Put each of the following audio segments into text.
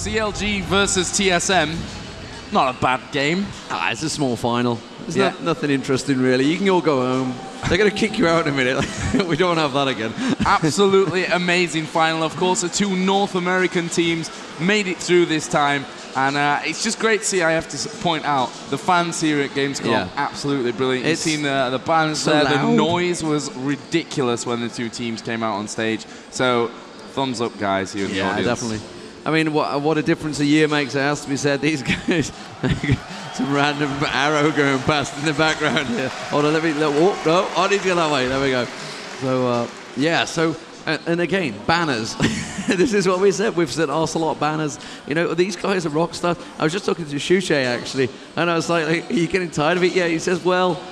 CLG versus TSM. Not a bad game. Ah, it's a small final. There's nothing interesting, really. You can all go home. They're going to kick you out in a minute. We don't have that again. Absolutely amazing final. Of course, the two North American teams made it through this time. And it's just great to see, I have to point out, the fans here at Gamescom, absolutely brilliant. You've seen the bands so there. Loud. The noise was ridiculous when the two teams came out on stage. So, thumbs up, guys, here in the audience. Yeah, definitely. I mean, what a difference a year makes, it has to be said. These guys, some random arrow going past in the background here. Hold on, let me, oh, no, I need to go that way. There we go. So, yeah, so, and again, banners. This is what we said. We've said Ocelot banners. You know, these guys are rock stars. I was just talking to Shuche, actually, and I was like, are you getting tired of it? Yeah, he says, well,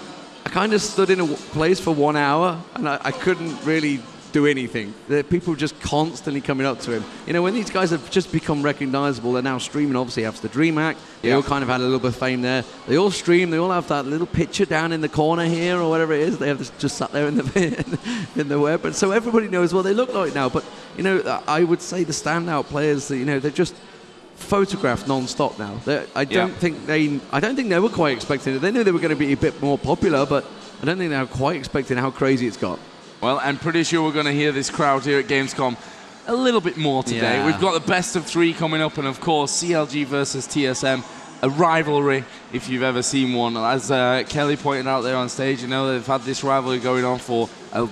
I kind of stood in a place for 1 hour, and I couldn't really do anything. People just constantly coming up to him. You know, when these guys have just become recognizable, they're now streaming, obviously, after the DreamHack. They all kind of had a little bit of fame there. They all stream. They all have that little picture down in the corner here or whatever it is. They have this just sat there in the web. And so everybody knows what they look like now. But, you know, I would say the standout players, you know, they're just photographed non-stop now. I don't think they were quite expecting it. They knew they were going to be a bit more popular, but I don't think they were quite expecting how crazy it's got. Well, I'm pretty sure we're going to hear this crowd here at Gamescom a little bit more today. We've got the best of 3 coming up, and of course, CLG versus TSM, a rivalry, if you've ever seen one. As Kelly pointed out there on stage, you know, they've had this rivalry going on for a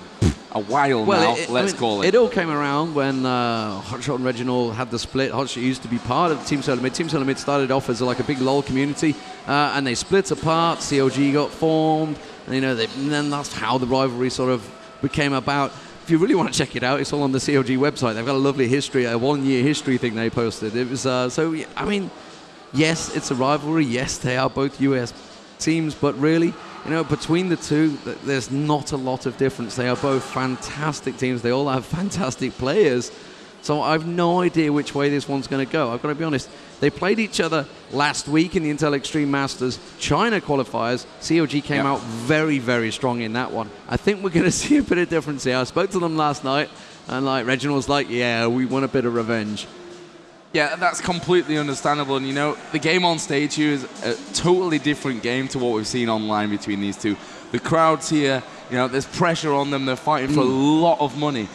while now, let's call it. It all came around when Hotshot and Reginald had the split. Hotshot used to be part of Team SoloMid. Team SoloMid started off as like a big LoL community, and they split apart. CLG got formed, and, you know, and then that's how the rivalry sort of became about. If you really want to check it out, it's all on the CLG website. They've got a lovely history, a 1-year history thing they posted. It was so. I mean, yes, it's a rivalry. Yes, they are both US teams, but really, you know, between the two, there's not a lot of difference. They are both fantastic teams. They all have fantastic players. So I've no idea which way this one's going to go. I've got to be honest. They played each other last week in the Intel Extreme Masters China qualifiers. CLG came out very, very strong in that one. I think we're going to see a bit of difference here. I spoke to them last night, and like Reginald's like, yeah, we want a bit of revenge. Yeah, that's completely understandable. And, you know, the game on stage here is a totally different game to what we've seen online between these two. The crowds here, you know, there's pressure on them. They're fighting for a lot of money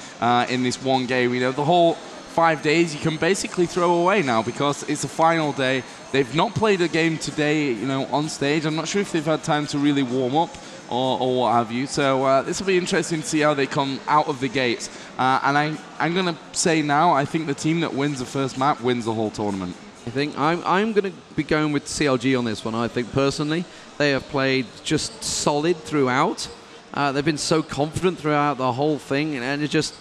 in this one game. You know, the whole 5 days you can basically throw away now because it's a final day. They've not played a game today, you know, on stage. I'm not sure if they've had time to really warm up or what have you. So this will be interesting to see how they come out of the gates. And I'm going to say now, I think the team that wins the first map wins the whole tournament. I think I'm going to be going with CLG on this one. I think personally they have played just solid throughout. They've been so confident throughout the whole thing, and it's just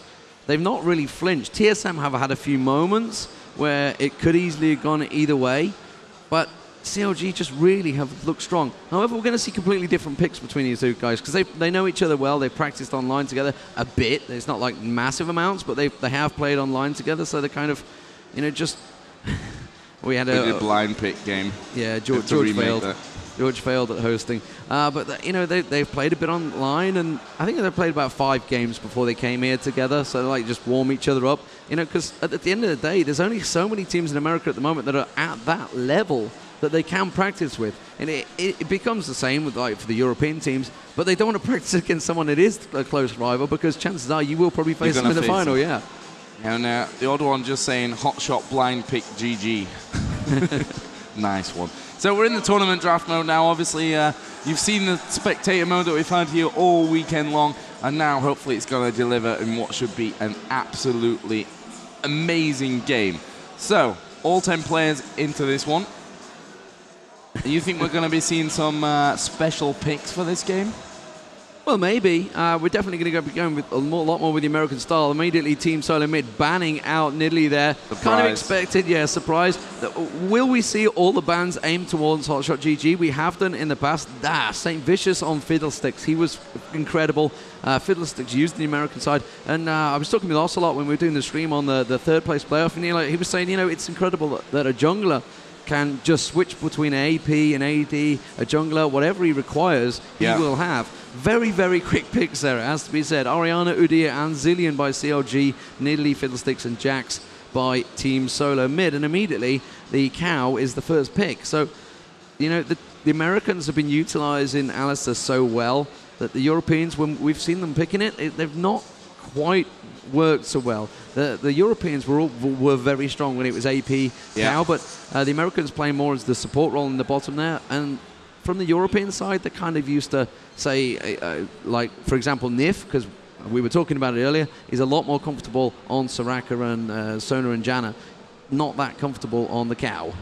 they've not really flinched. TSM have had a few moments where it could easily have gone either way, but CLG just really have looked strong. However, we're going to see completely different picks between these two guys because they know each other well. They've practiced online together a bit. It's not like massive amounts, but they have played online together, so they're kind of, you know, just... We had a blind pick game. Yeah, George failed. George failed at hosting. But, you know, they've played a bit online, and I think they've played about 5 games before they came here together, so they like just warm each other up. You know, because at the end of the day, there's only so many teams in America at the moment that are at that level that they can practice with. And it becomes the same with, like, for the European teams, but they don't want to practice against someone that is a close rival because chances are you will probably face them in the final, And the other one just saying, Hotshot blind pick GG. Nice one. So we're in the tournament draft mode now. Obviously, you've seen the spectator mode that we've had here all weekend long. And now, hopefully, it's going to deliver in what should be an absolutely amazing game. So, all 10 players into this one. You think we're going to be seeing some special picks for this game? Well, maybe. We're definitely going to be going with a lot more with the American style. Immediately, Team SoloMid banning out Nidalee there. Surprise. Kind of expected, surprise. Will we see all the bans aimed towards Hotshot GG? We have done in the past. St. Vicious on Fiddlesticks. He was incredible. Fiddlesticks used the American side. And I was talking with Ocelot when we were doing the stream on the third place playoff, and he was saying, you know, it's incredible that a jungler can just switch between an AP, an AD, a jungler, whatever he requires, he will have. Very, very quick picks there, it has to be said. Oriana, Udyr, and Zillion by CLG, Nidalee, Fiddlesticks, and Jax by Team SoloMid, and immediately the cow is the first pick. So, you know, the Americans have been utilizing Alistair so well that the Europeans, when we've seen them picking it, they've not quite worked so well. The Europeans were very strong when it was AP cow, but the Americans play more as the support role in the bottom there. And from the European side, they're kind of used to, say, like, for example, Nif, because we were talking about it earlier, is a lot more comfortable on Soraka and Sona and Janna. Not that comfortable on the cow.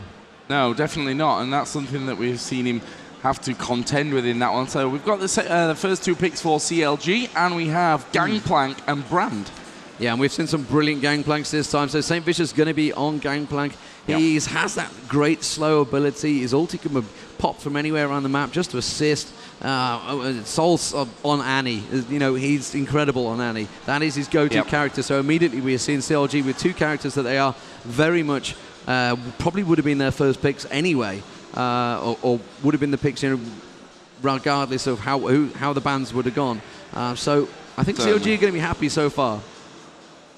No, definitely not, and that's something that we've seen him have to contend with in that one. So we've got the first 2 picks for CLG, and we have Gangplank and Brand. Yeah, and we've seen some brilliant Gangplanks this time. So St. Vicious is going to be on Gangplank. He has that great slow ability. His ulti can pop from anywhere around the map just to assist. Sol's on Annie. You know, he's incredible on Annie. That is his go-to character. So immediately we are seeing CLG with 2 characters that they are very much, probably would have been their first picks anyway, or would have been the picks, you know, regardless of how the bans would have gone. So I think CLG are going to be happy so far.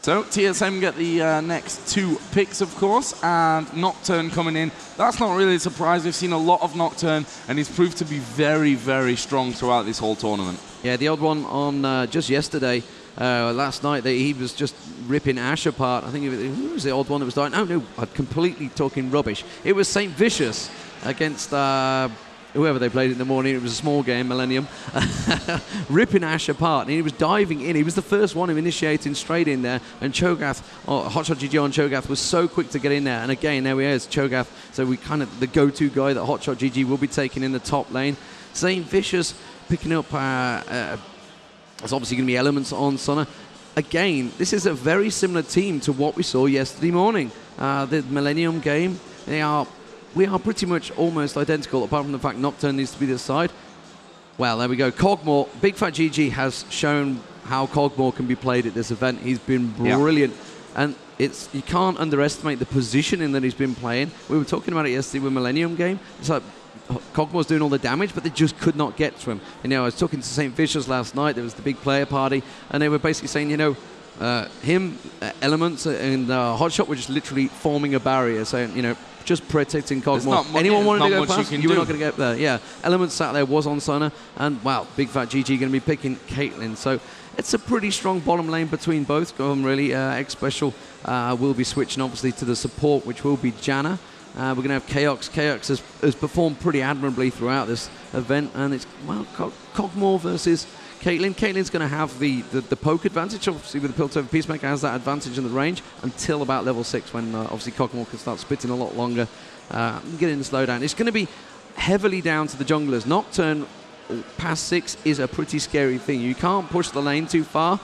So TSM get the next 2 picks, of course, and Nocturne coming in. That's not really a surprise. We've seen a lot of Nocturne, and he's proved to be very, very strong throughout this whole tournament. Yeah, the odd one on just yesterday, last night, he was just ripping Ash apart. I think who was the odd one that was dying? Oh, no, I'm completely talking rubbish. It was St. Vicious against whoever they played in the morning. It was a small game, Millennium. Ripping Ash apart, and he was diving in. He was the first one of initiating straight in there, and Cho'Gath, Hotshot GG on Cho'Gath was so quick to get in there. And again, there he is, Cho'Gath. So we kind of the go-to guy that Hotshot GG will be taking in the top lane. St. Vicious picking up, there's obviously going to be elements on Sona. Again, this is a very similar team to what we saw yesterday morning. The Millennium game, we are pretty much almost identical, apart from the fact Nocturne needs to be this side. Well, there we go. Cogmore, Big Fat GG has shown how Cogmore can be played at this event. He's been brilliant. And you can't underestimate the positioning that he's been playing. We were talking about it yesterday with Millennium game. It's like Cogmore's doing all the damage, but they just could not get to him. You know, I was talking to St. Vicious last night. There was the big player party, and they were basically saying, you know, Elements and Hotshot were just literally forming a barrier, saying, you know, just protecting Cogmore. Anyone wanted to go past, you were not going to get there. Yeah, Elements sat there, was on Sona, and wow, Big Fat GG going to be picking Caitlyn. So it's a pretty strong bottom lane between both of them, really. X-Special will be switching, obviously, to the support, which will be Janna. We're going to have Chaos. Chaos has performed pretty admirably throughout this event, and it's, well, Cogmore versus Caitlyn. Caitlyn's going to have the poke advantage, obviously, with the Piltover Peacemaker has that advantage in the range until about level 6, when obviously Cogmore can start spitting a lot longer, getting the slowdown. It's going to be heavily down to the junglers. Nocturne past 6 is a pretty scary thing. You can't push the lane too far.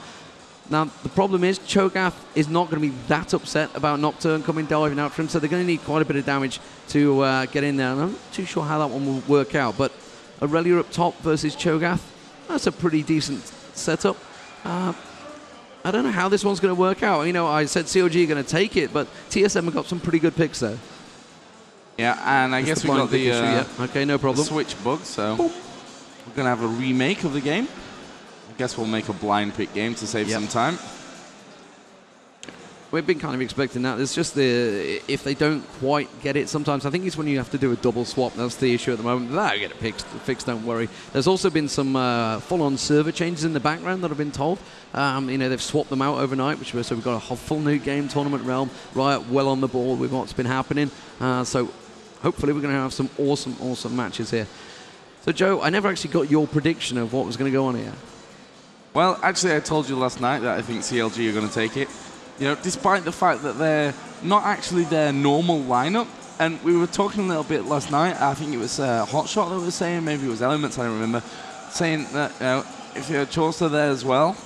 Now, the problem is Cho'Gath is not going to be that upset about Nocturne coming diving out for him, so they're going to need quite a bit of damage to get in there. And I'm not too sure how that one will work out, but Aurelia up top versus Cho'Gath, that's a pretty decent setup. I don't know how this one's going to work out. You know, I said CLG are going to take it, but TSM have got some pretty good picks there. Yeah, and I guess we got the okay, no problem. Switch bug, so we're going to have a remake of the game. I guess we'll make a blind pick game to save some time. We've been kind of expecting that. It's just if they don't quite get it sometimes, I think it's when you have to do a double swap. That's the issue at the moment. That'll get it fixed, don't worry. There's also been some full-on server changes in the background that I've been told. You know, they've swapped them out overnight, so we've got a full new game, Tournament Realm, Riot well on the ball with what's been happening. So hopefully we're going to have some awesome matches here. So Joe, I never actually got your prediction of what was going to go on here. Well, actually, I told you last night that I think CLG are going to take it. You know, despite the fact that they're not actually their normal lineup. And we were talking a little bit last night. I think it was Hotshot that was saying, maybe it was Elements, I don't remember, saying that, you know, if you had Chaucer there as well,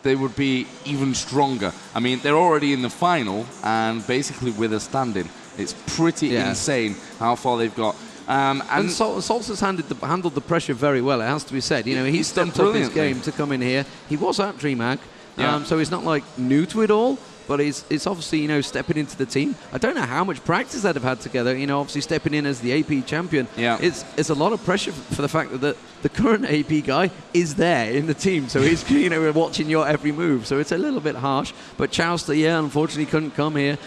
they would be even stronger. I mean, they're already in the final, and basically with a stand-in. It's pretty insane how far they've got. And Salsa's handled the pressure very well, it has to be said. You know, he stepped up his game to come in here. He was at DreamHack, so he's not like new to it all, but it's obviously, you know, stepping into the team. I don't know how much practice they'd have had together, you know, obviously stepping in as the AP champion. Yeah. It's a lot of pressure for the fact that the current AP guy is there in the team, so he's, you know, watching your every move, so it's a little bit harsh. But Chauster, yeah, unfortunately couldn't come here.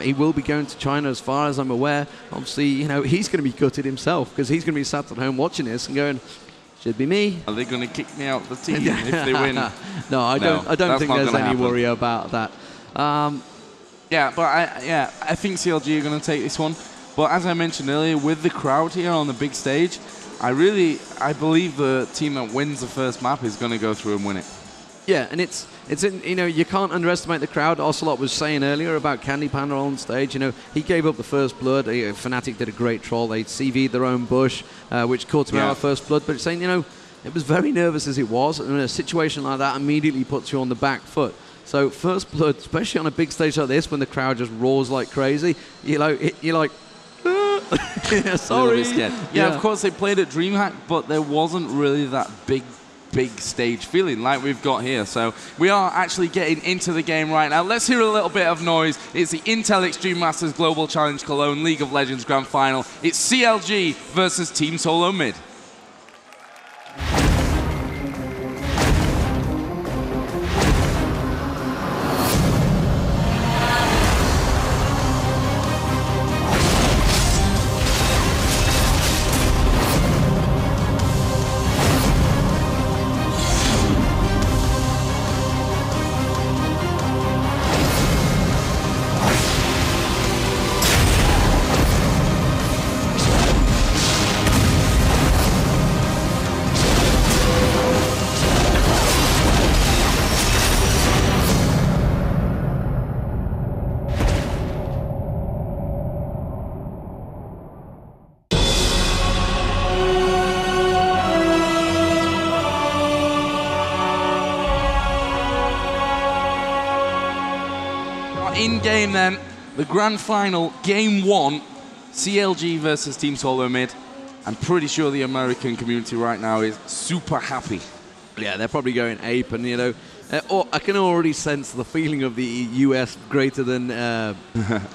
He will be going to China as far as I'm aware. Obviously, you know, he's going to be gutted himself because he's going to be sat at home watching this and going, should be me. Are they going to kick me out the team if they win? No, I don't think there's any worry about that. Yeah, but I think CLG are going to take this one. But as I mentioned earlier, with the crowd here on the big stage, I believe the team that wins the first map is going to go through and win it. Yeah, and it's in, you know, you can't underestimate the crowd. Ocelot was saying earlier about Candy Panda on stage. You know, he gave up the first blood. Fnatic did a great troll. They CV'd their own bush, which caught him out of first blood. But it's saying, you know, it was very nervous as it was, and a situation like that immediately puts you on the back foot. So first blood, especially on a big stage like this, when the crowd just roars like crazy, you're like, yeah, sorry. Yeah, of course they played at DreamHack, but there wasn't really that big stage feeling like we've got here. So we are actually getting into the game right now. Let's hear a little bit of noise. It's the Intel Extreme Masters Global Challenge Cologne League of Legends Grand Final. It's CLG versus Team SoloMid. In game then, the grand final, game 1, CLG versus Team SoloMid. I'm pretty sure the American community right now is super happy. Yeah, they're probably going ape, and you know, I can already sense the feeling of the US greater than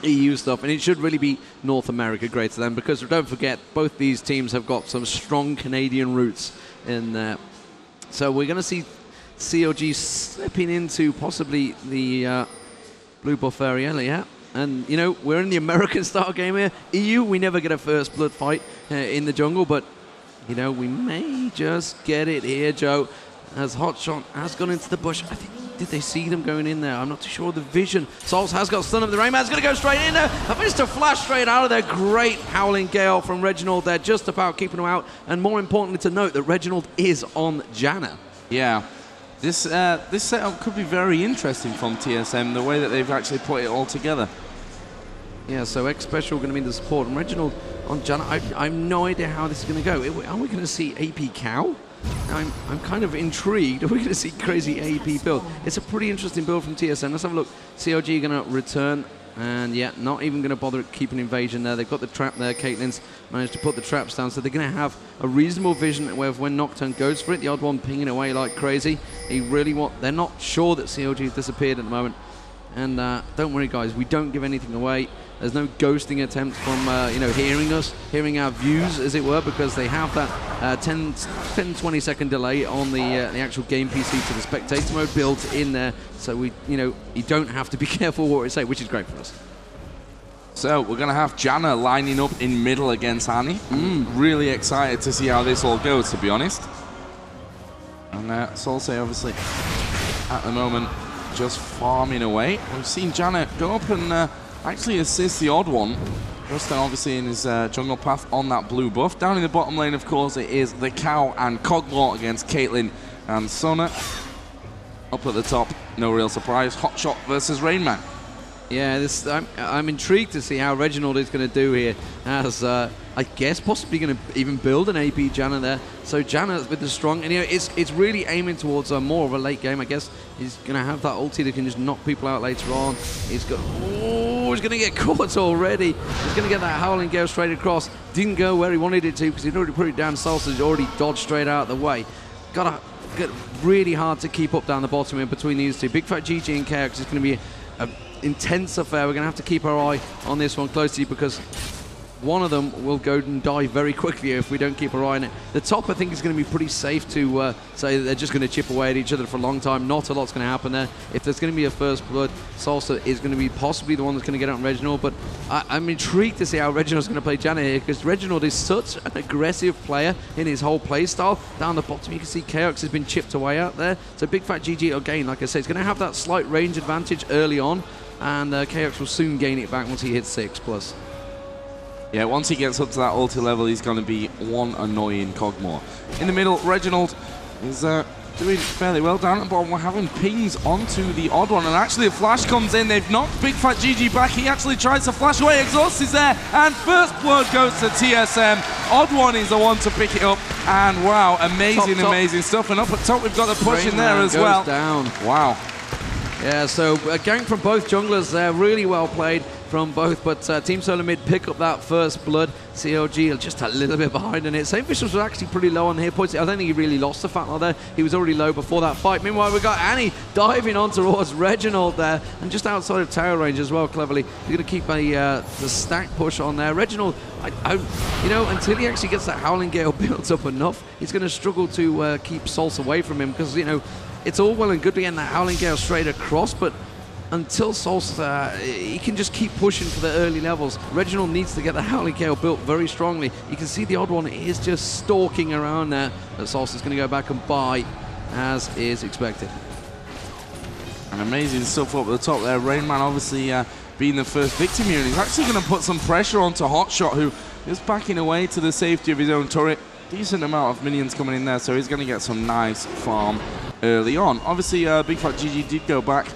EU stuff, and it should really be North America greater than, because don't forget, both these teams have got some strong Canadian roots in there. So we're going to see CLG slipping into possibly the blue buff area, yeah. And, you know, we're in the American-style game here. EU, we never get a first blood fight in the jungle, but, you know, we may just get it here, Joe. As Hotshot has gone into the bush. I think, did they see them going in there? I'm not too sure of the vision. Souls has got stun up. The Rayman's going to go straight in there. A Mr. Flash straight out of there. Great Howling Gale from Reginald there, just about keeping him out. And more importantly to note that Reginald is on Janna. Yeah. This setup could be very interesting from TSM, the way that they've actually put it all together. Yeah, so X-Special going to be the support, and Reginald on Janna. I have no idea how this is going to go. Are we going to see AP Cow? I'm kind of intrigued. Are we going to see crazy AP build? It's a pretty interesting build from TSM. Let's have a look. CLG going to return. And yeah, not even going to bother keeping invasion there. They've got the trap there. Caitlyn's managed to put the traps down, so they're going to have a reasonable vision of when Nocturne goes for it. The odd one pinging away like crazy. They're not sure that CLG has disappeared at the moment. And don't worry, guys, we don't give anything away. There's no ghosting attempts from you know, hearing our views, as it were, because they have that 10-20 second delay on the actual game PC to the spectator mode built in there. So you don't have to be careful what we say, which is great for us. So we're going to have Janna lining up in middle against Annie. Really excited to see how this all goes, to be honest. And Solsei obviously at the moment just farming away. We've seen Janna go up and actually assist the odd one. Justin obviously in his jungle path on that blue buff. Down in the bottom lane, of course, it is the Cow and Coglor against Caitlyn and Sona. Up at the top, no real surprise, Hotshot versus Rainman. Yeah, I'm intrigued to see how Reginald is going to do here, as I guess possibly going to even build an AP Janna there. So Janna with the strong, and you know, it's really aiming towards more of a late game. I guess he's going to have that ulti that can just knock people out later on. He's going to get caught already. He's going to get that Howling Gale straight across. Didn't go where he wanted it to because he'd already put it down. Salsa's already dodged straight out of the way. Got really hard to keep up down the bottom in between these two. Big Fat GG and KX is going to be a intense affair. We're going to have to keep our eye on this one closely because one of them will go and die very quickly if we don't keep our eye on it. The top, I think, is going to be pretty safe to say that they're just going to chip away at each other for a long time. Not a lot's going to happen there. If there's going to be a first blood, Salsa is going to be possibly the one that's going to get out on Reginald, but I'm intrigued to see how Reginald's going to play Janet here, because Reginald is such an aggressive player in his whole play style. Down the bottom, you can see Chaos has been chipped away out there. So Big Fat GG, again, like I say, it's going to have that slight range advantage early on, and Chaos will soon gain it back once he hits 6+. Yeah, once he gets up to that ulti level, he's going to be one annoying cog more. In the middle, Reginald is doing fairly well. Down at the bottom, we're having pings onto the odd one, and actually a flash comes in. They've knocked Big Fat GG back. He actually tries to flash away. Exhaust is there, and first blood goes to TSM. Odd one is the one to pick it up, and wow, amazing, amazing stuff. And up at top, we've got the push in there as well. Down. Wow. Yeah, so a gank from both junglers there, really well played from both, but Team SoloMid pick up that first blood. CLG just a little bit behind on it. Same Vicious was actually pretty low on hit points. I don't think he really lost the fat there. He was already low before that fight. Meanwhile, we've got Annie diving on towards Reginald there, and just outside of tower range as well, cleverly. He's going to keep the stack push on there. Reginald, you know, until he actually gets that Howling Gale built up enough, he's going to struggle to keep Salsa away from him, because, you know, it's all well and good getting that Howling Gale straight across, but until Salsa, he can just keep pushing for the early levels. Reginald needs to get the Howling Gale built very strongly. You can see the odd one is just stalking around there, but Salsa's going to go back and buy, as is expected. And amazing stuff up at the top there. Rainman obviously being the first victim here, and he's actually going to put some pressure onto Hotshot, who is backing away to the safety of his own turret. Decent amount of minions coming in there, so he's going to get some nice farm early on. Obviously, Big Fat GG did go back.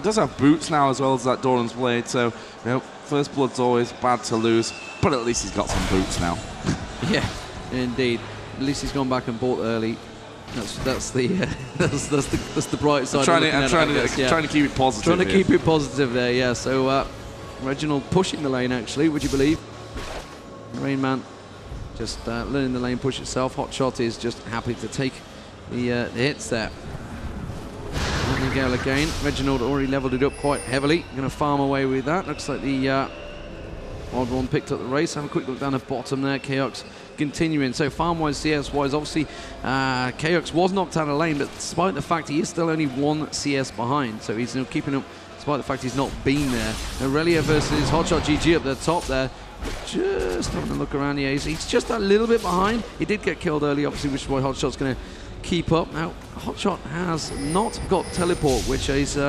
Does have boots now as well as that Doran's Blade, so you know, first blood's always bad to lose, but at least he's got some boots now. Yeah, indeed. At least he's gone back and bought early. That's the bright side. I'm trying to keep it positive. Trying to keep it positive there, yeah. So Reginald pushing the lane, actually, would you believe? Rainman just letting the lane push itself. Hotshot is just happy to take the hits there. Gale again. Reginald already leveled it up quite heavily. Going to farm away with that. Looks like the odd one picked up the race. Have a quick look down the bottom there. Chaos continuing. So farm-wise, CS-wise, obviously Chaos was knocked out of lane, but despite the fact he is still only 1 CS behind, so he's keeping up despite the fact he's not been there. Aurelia versus Hotshot GG up the top there. Just having a look around here. He's just a little bit behind. He did get killed early, obviously, which is why Hotshot's going to keep up. Now, Hotshot has not got teleport, which is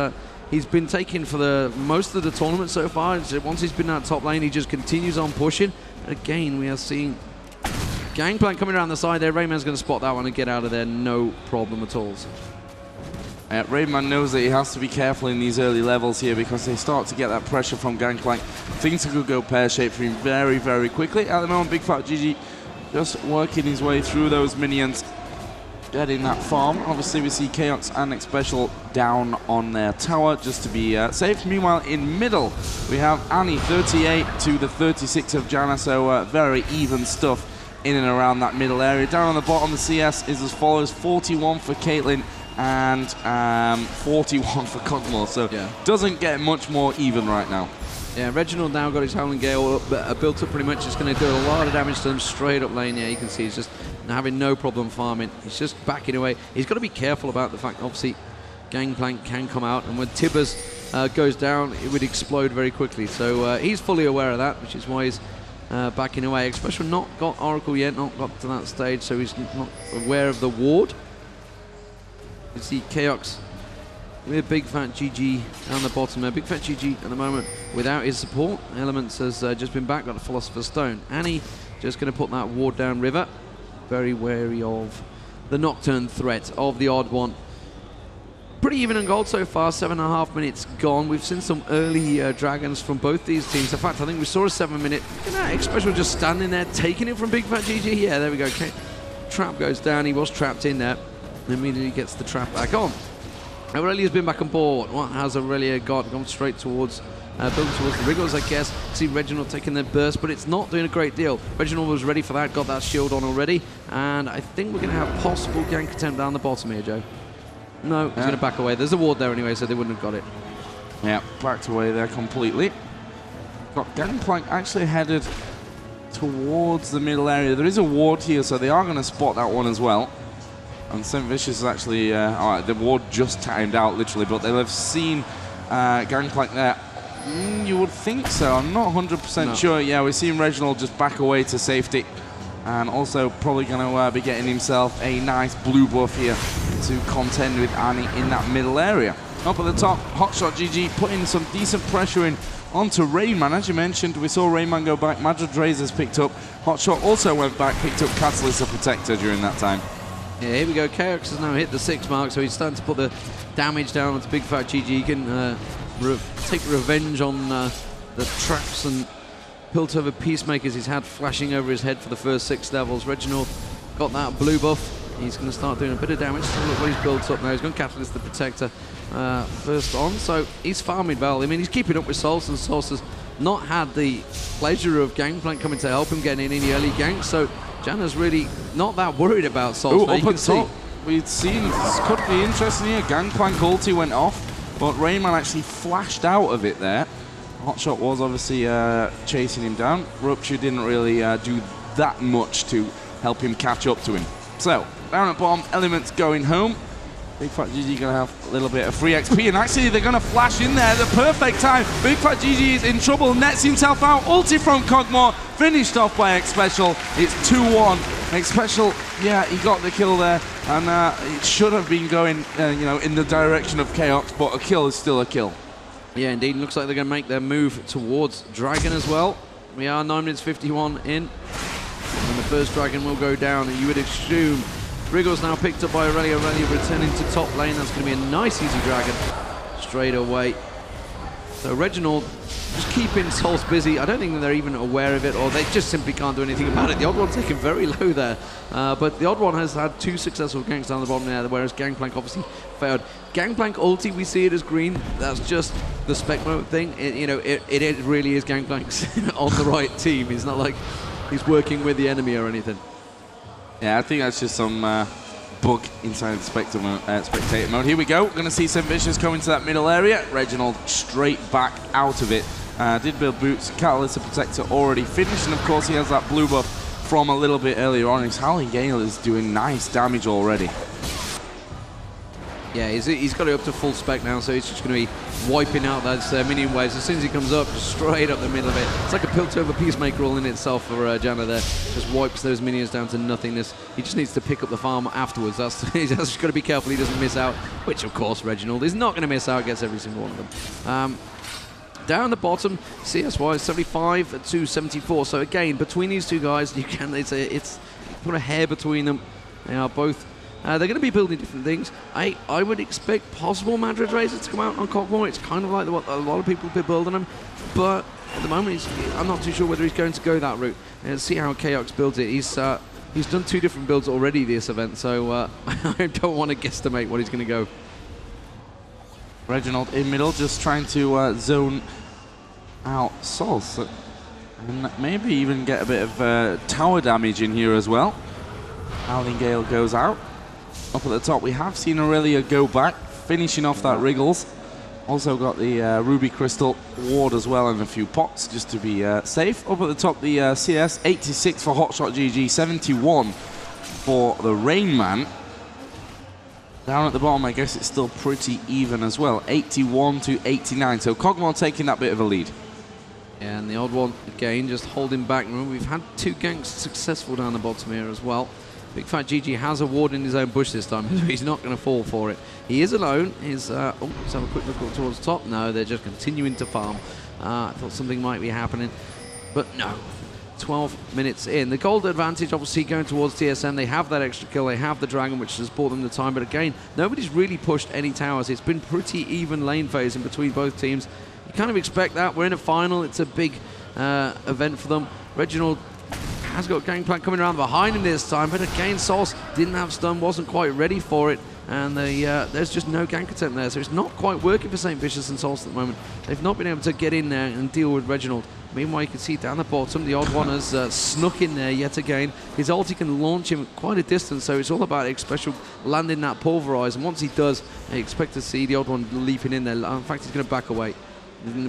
he's been taking for the most of the tournament so far. Once he's been out top lane, he just continues on pushing. Again, we are seeing Gangplank coming around the side there. Rayman's going to spot that one and get out of there, no problem at all. Rayman knows that he has to be careful in these early levels here, because they start to get that pressure from Gangplank. Things could go pear-shaped for him very, very quickly. At the moment, Big Fat GG just working his way through those minions, getting that farm. Obviously, we see Chaos and Xpecial down on their tower just to be safe. Meanwhile, in middle, we have Annie 38 to the 36 of Janna, so very even stuff in and around that middle area. Down on the bottom, the CS is as follows: 41 for Caitlyn and 41 for Cogmore, so doesn't get much more even right now. Yeah, Reginald now got his Howling Gale built up pretty much. It's going to do a lot of damage to him straight up lane. Yeah, you can see he's just having no problem farming. He's just backing away. He's got to be careful about the fact, obviously, Gangplank can come out, and when Tibbers goes down, it would explode very quickly. So he's fully aware of that, which is why he's backing away. Especially not got Oracle yet, not got to that stage, so he's not aware of the ward. You see Chaos with Big Fat GG down the bottom there. Big Fat GG at the moment without his support. Elements has just been back, got a Philosopher's Stone. Annie just going to put that ward down river. Very wary of the Nocturne threat of the odd one. Pretty even on gold so far, 7.5 minutes gone. We've seen some early dragons from both these teams. In fact, I think we saw a 7-minute. Look at that, Xpecial just standing there, taking it from Big Fat GG. Yeah, there we go. Okay. Trap goes down, he was trapped in there. Immediately gets the trap back on. Aurelia's been back on board. What has Aurelia got? Gone straight towards, building towards the Wriggles, I guess. See Reginald taking the burst, but it's not doing a great deal. Reginald was ready for that, got that shield on already, and I think we're going to have possible gank attempt down the bottom here, Joe. No, he's going to back away. There's a ward there anyway, so they wouldn't have got it. Yeah, backed away there completely. Got Gangplank actually headed towards the middle area. There is a ward here, so they are going to spot that one as well. And St. Vicious is actually, all right, the ward just timed out literally, but they'll have seen Gangplank there. You would think so. I'm not 100% sure. Yeah, we're seeing Reginald just back away to safety. And also probably going to be getting himself a nice blue buff here to contend with Annie in that middle area. Up at the top, Hotshot GG putting some decent pressure in onto Rayman. As you mentioned, we saw Rayman go back. Madrid Razors picked up. Hotshot also went back, picked up Catalyst, a protector during that time. Yeah, here we go. Chaos has now hit the 6 mark, so he's starting to put the damage down onto Big Fat GG. He can take revenge on the traps and Piltover Peacemakers he's had flashing over his head for the first 6 levels. Reginald got that blue buff. He's going to start doing a bit of damage. So look what he's built up now. He's going to Catalyst the Protector first on. So he's farming well. I mean, he's keeping up with Sols, and Sols has not had the pleasure of Gangplank coming to help him getting in any early ganks. So Janna's really not that worried about Sols. Up at top, we'd seen this could be interesting here. Gangplank ulti went off, but Rayman actually flashed out of it there. Hotshot was obviously chasing him down. Rupture didn't really do that much to help him catch up to him. So, down at bottom, Elements going home. Big Fat GG going to have a little bit of free XP, and actually they're going to flash in there at the perfect time. Big Fat GG is in trouble, nets himself out. Ulti from Cogmore, finished off by X-Special. It's 2-1. X-Special, yeah, he got the kill there, and it should have been going, you know, in the direction of Chaos, but a kill is still a kill. Yeah, indeed. Looks like they're going to make their move towards Dragon as well. We are 9 minutes 51 in. And the first Dragon will go down, and you would assume Wriggle's now picked up by Aurelia. Aurelia returning to top lane. That's going to be a nice, easy Dragon straight away. So Reginald just keeping Sols busy. I don't think that they're even aware of it, or they just simply can't do anything about it. The Odd One's taken very low there, but the Odd One has had 2 successful ganks down the bottom there, whereas Gangplank obviously failed. Gangplank ulti, we see it as green. That's just the spec mode thing. It really is Gangplank's on the right team. He's not like he's working with the enemy or anything. Yeah, I think that's just some bug inside the spectator mode. Here we go. We're going to see St. Vicious coming to that middle area. Reginald straight back out of it. Did build boots. Catalyst, the Protector already finished, and of course he has that blue buff from a little bit earlier on. His Howling Gale is doing nice damage already. Yeah, he's got it up to full spec now, so he's just going to be wiping out those minion waves as soon as he comes up, just straight up the middle of it. It's like a Piltover Peacemaker all in itself for Janna there. Just wipes those minions down to nothingness. He just needs to pick up the farm afterwards. He's just got to be careful he doesn't miss out, which of course Reginald is not going to miss out, gets every single one of them. Down the bottom, CS-wise, 75 to 74. So again, between these two guys, you can it's put a hair between them. They are both. They're going to be building different things. I would expect possible Madrid Razor to come out on Cogmore. It's kind of like what a lot of people have been building them, but at the moment I'm not too sure whether he's going to go that route. And see how Chaos builds it. He's done 2 different builds already this event, so I don't want to guesstimate what he's going to go. Reginald in middle, just trying to zone out Sols, and maybe even get a bit of tower damage in here as well. Howling Gale goes out. Up at the top, we have seen Aurelia go back, finishing off that Wriggles. Also got the Ruby Crystal ward as well, and a few pots just to be safe. Up at the top, the CS, 86 for Hotshot GG, 71 for the Rainman. Down at the bottom, I guess it's still pretty even as well, 81 to 89. So Cogmore taking that bit of a lead. Yeah, and the Odd One, again, just holding back. Remember, we've had 2 ganks successful down the bottom here as well. Big Fat GG has a ward in his own bush this time, so he's not going to fall for it. He is alone. Let's have a quick look towards the top. No, they're just continuing to farm. I thought something might be happening, but no. 12 minutes in. The gold advantage, obviously, going towards TSM. They have that extra kill. They have the Dragon, which has bought them the time. But again, nobody's really pushed any towers. It's been pretty even lane phase in between both teams. You kind of expect that. We're in a final. It's a big event for them. Reginald has got Gangplank coming around behind him this time, but again, Sols didn't have stun, wasn't quite ready for it, and there's just no gank attempt there, so it's not quite working for St. Vicious and Sols at the moment. They've not been able to get in there and deal with Reginald Meanwhile, you can see down the bottom, the Odd One has snuck in there yet again. His ulti can launch him quite a distance, so it's all about especially landing that pulverize. And once he does, I expect to see the Odd One leaping in there. In fact, he's going to back away,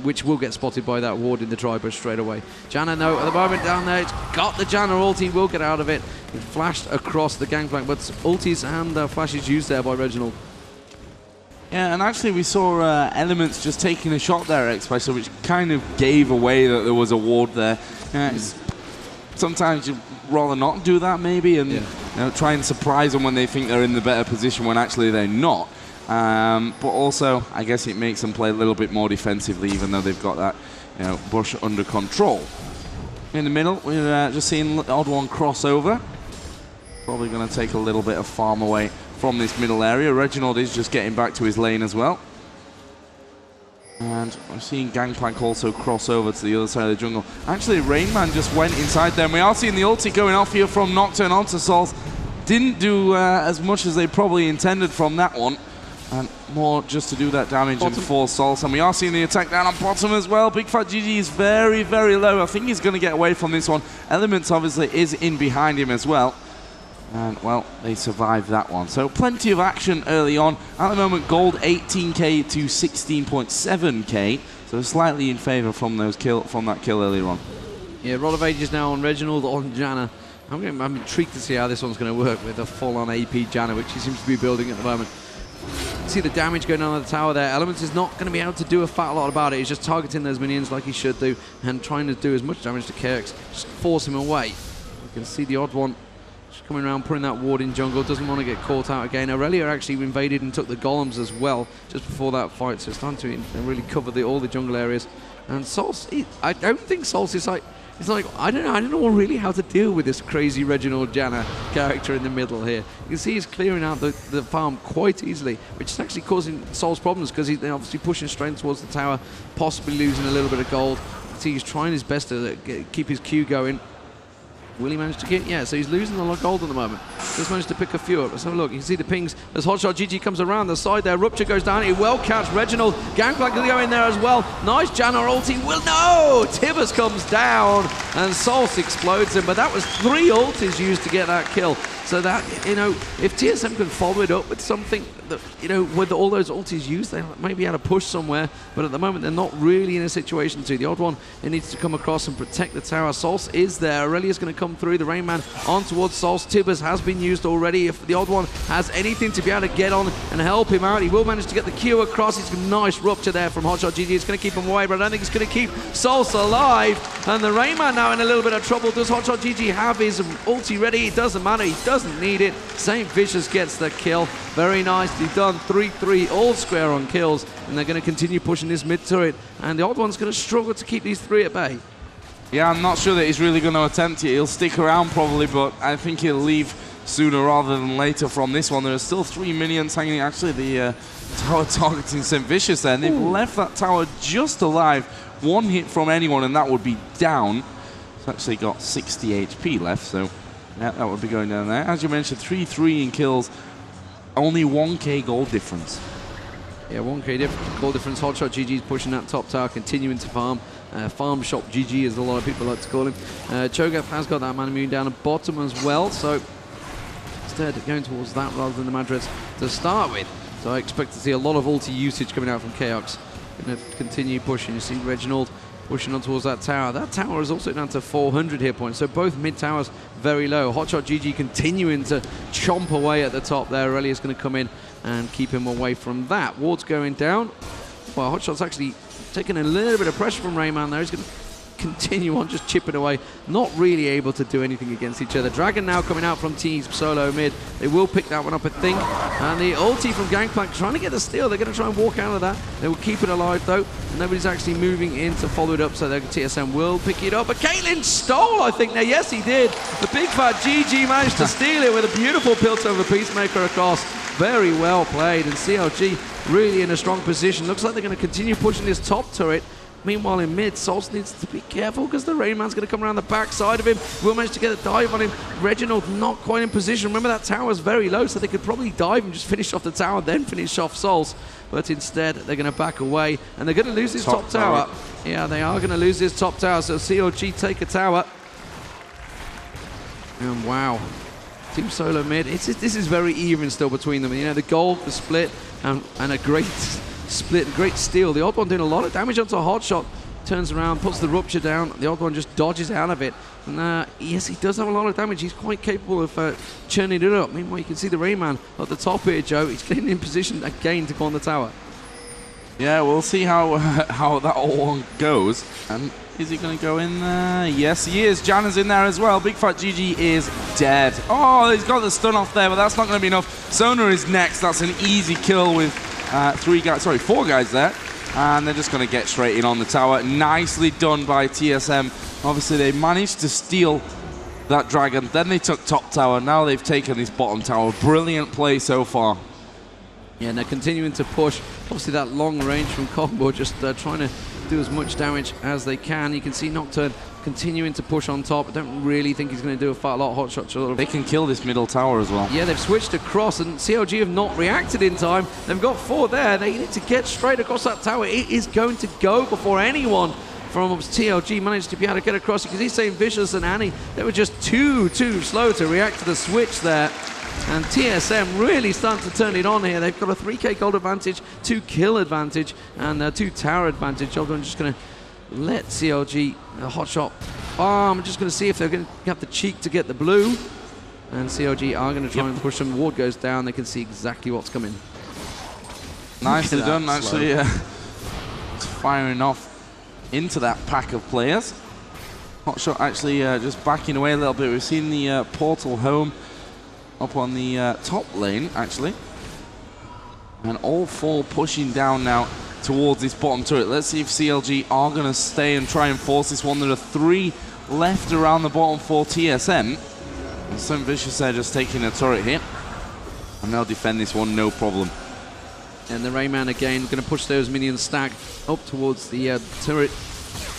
which will get spotted by that ward in the tri-bush straight away. Janna, though, at the moment down there, it's got the Janna ulti, will get out of it. It flashed across the gangplank, but ultis and flashes used there by Reginald. Yeah, and actually we saw Elements just taking a shot there, especially, which kind of gave away that there was a ward there. Sometimes you'd rather not do that, maybe, and try and surprise them when they think they're in the better position when actually they're not. But also, I guess it makes them play a little bit more defensively, even though they've got that bush under control. In the middle, we're just seeing the Odd One cross over. Probably going to take a little bit of farm away from this middle area. Reginald is just getting back to his lane as well. And we're seeing Gangplank also cross over to the other side of the jungle. Actually, Rainman just went inside them. We are seeing the ulti going off here from Nocturne onto Sols. Didn't do as much as they probably intended from that one. And more just to do that damage and force Sols. And we are seeing the attack down on bottom as well. Big Fat GG is very, very low. I think he's going to get away from this one. Elements obviously is in behind him as well. And, well, they survived that one. So plenty of action early on. At the moment, gold 18k to 16.7k. So slightly in favour from that kill earlier on. Yeah, Rod of Ages now on Reginald, on Janna. I'm intrigued to see how this one's going to work with a full-on AP Janna, which he seems to be building at the moment. See the damage going on at the tower there. Elements is not going to be able to do a fat lot about it. He's just targeting those minions like he should do and trying to do as much damage to KX. Just force him away. You can see the Odd One coming around, putting that ward in jungle, doesn't want to get caught out again. Aurelia actually invaded and took the golems as well just before that fight, so it's time to really cover all the jungle areas. And Sols, I don't think Sols is like, it's like, I don't know really how to deal with this crazy Reginald Janna character in the middle here. You can see he's clearing out the farm quite easily, which is actually causing Sols problems because he's obviously pushing straight towards the tower, possibly losing a little bit of gold. You can see he's trying his best to keep his Q going. Will he manage to get? Yeah, so he's losing a lot of gold at the moment. Just managed to pick a few up. Let's have a look. You can see the pings as Hotshot GG comes around the side there. Rupture goes down. He well catch Reginald. Gangplank will go in there as well. Nice Janna ulti. Well, no! Tibbers comes down and Sols explodes him. But that was 3 ultis used to get that kill. So that, if TSM can follow it up with something that, with all those ultis used, they may be able to push somewhere. But at the moment, they're not really in a situation to. The Odd One, it needs to come across and protect the tower. Sols is there. Aurelia's going to come through. The Rainman on towards Sols. Tibbers has been used already. If the Odd One has anything to be able to get on and help him out, he will manage to get the Q across. It's a nice rupture there from Hotshot GG. It's going to keep him away, but I don't think it's going to keep Sols alive. And the Rainman now in a little bit of trouble. Does Hotshot GG have his ulti ready? It doesn't matter. He doesn't need it. St. Vicious gets the kill. Very nicely done. 3-3 all square on kills. And they're going to continue pushing this mid turret. And the Odd One's going to struggle to keep these 3 at bay. Yeah, I'm not sure that he's really going to attempt it. He'll stick around probably, but I think he'll leave sooner rather than later from this one. There are still 3 minions hanging. Actually, the tower targeting St. Vicious there. And they've left that tower just alive. 1 hit from anyone, and that would be down. It's actually got 60 HP left, so yeah, that would be going down there. As you mentioned, 3-3 in kills. Only 1k gold difference. Yeah, 1k gold difference. Hotshot GG's pushing that top tower, continuing to farm. Farm shop GG, as a lot of people like to call him. Cho'Gath has got that Mana Moon down at bottom as well, so instead going towards that rather than the Madreds to start with. So I expect to see a lot of ulti usage coming out from Chaos. Going to continue pushing. You see Reginald pushing on towards that tower. That tower is also down to 400 hit points, so both mid towers very low. Hotshot GG continuing to chomp away at the top there. Aurelia's going to come in and keep him away from that. Ward's going down. Well, Hotshot's actually taking a little bit of pressure from Rayman there. He's going to continue on just chipping away, not really able to do anything against each other. Dragon now coming out from Team's SoloMid. They will pick that one up, I think. And the ulti from Gangplank trying to get the steal. They're going to try and walk out of that. They will keep it alive though. Nobody's actually moving in to follow it up, so TSM will pick it up. But Caitlyn stole, I think. Now, yes, he did. The big fat GG managed to steal it with a beautiful Piltover Peacemaker across. Very well played, and CLG really in a strong position. Looks like they're going to continue pushing this top turret. Meanwhile, in mid, Sols needs to be careful because the Rain Man's going to come around the backside of him. Will manage to get a dive on him. Reginald not quite in position. Remember, that tower's very low, so they could probably dive and just finish off the tower, then finish off Sols. But instead, they're going to back away, and they're going to lose his top tower. Yeah, they are going to lose his top tower, so CLG take a tower. And wow, Team SoloMid, this is very even still between them. You know, the gold, the split, and a great split, great steal. The odd one doing a lot of damage onto a hotshot. Turns around, puts the rupture down. The odd one just dodges out of it. And yes, he does have a lot of damage. He's quite capable of churning it up. Meanwhile, you can see the Rayman at the top here, Joe. He's getting in position again to go on the tower. Yeah, we'll see how that all goes. And is he going to go in there? Yes, he is. Janna's in there as well. Big Fat GG is dead. Oh, he's got the stun off there, but that's not going to be enough. Sona is next. That's an easy kill with 4 guys there. And they're just going to get straight in on the tower. Nicely done by TSM. Obviously, they managed to steal that dragon. Then they took top tower. Now they've taken this bottom tower. Brilliant play so far. Yeah, and they're continuing to push. Obviously, that long range from Cogmore, just trying to do as much damage as they can. You can see Nocturne continuing to push on top. I don't really think he's going to do a lot of hot shots. They can kill this middle tower as well. Yeah, they've switched across, and CLG have not reacted in time. They've got 4 there. They need to get straight across that tower. It is going to go before anyone from TLG managed to be able to get across. You can see St. Vicious and Annie, they were just too slow to react to the switch there. And TSM really starting to turn it on here. They've got a 3k gold advantage, 2 kill advantage, and 2 tower advantage. I'm just going to let CLG a hot shot. Oh, I'm just going to see if they're going to have the cheek to get the blue. And CLG are going to try and push them. Ward goes down. They can see exactly what's coming. Nicely done, actually. Firing off into that pack of players. Hot shot actually just backing away a little bit. We've seen the portal home up on the top lane, actually. And all 4 pushing down now towards this bottom turret. Let's see if CLG are going to stay and try and force this one. There are 3 left around the bottom for TSM. And St. Vicious there just taking a turret hit. And they'll defend this one, no problem. And the Rayman again going to push those minions stack up towards the turret.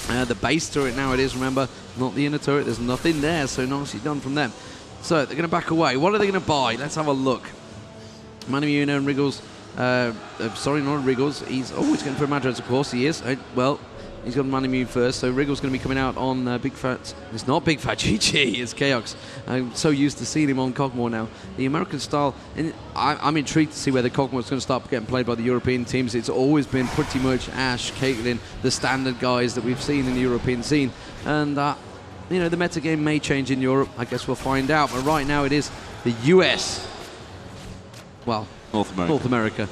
The base turret now it is, remember, not the inner turret. There's nothing there, so nicely done from them. So they're going to back away. What are they going to buy? Let's have a look. Manimuno and Wriggles. Sorry, not Wriggles. He's always going for Madras, of course. He is. Well, he's got Manimuno first. So Wriggles going to be coming out on Big Fat. It's not Big Fat GG. It's Chaos. I'm so used to seeing him on Cogmore now. The American style. And I'm intrigued to see whether Cogmore's going to start getting played by the European teams. It's always been pretty much Ash, Caitlyn, the standard guys that we've seen in the European scene. And you know, the meta game may change in Europe. I guess we'll find out. But right now it is the US. Well, North America.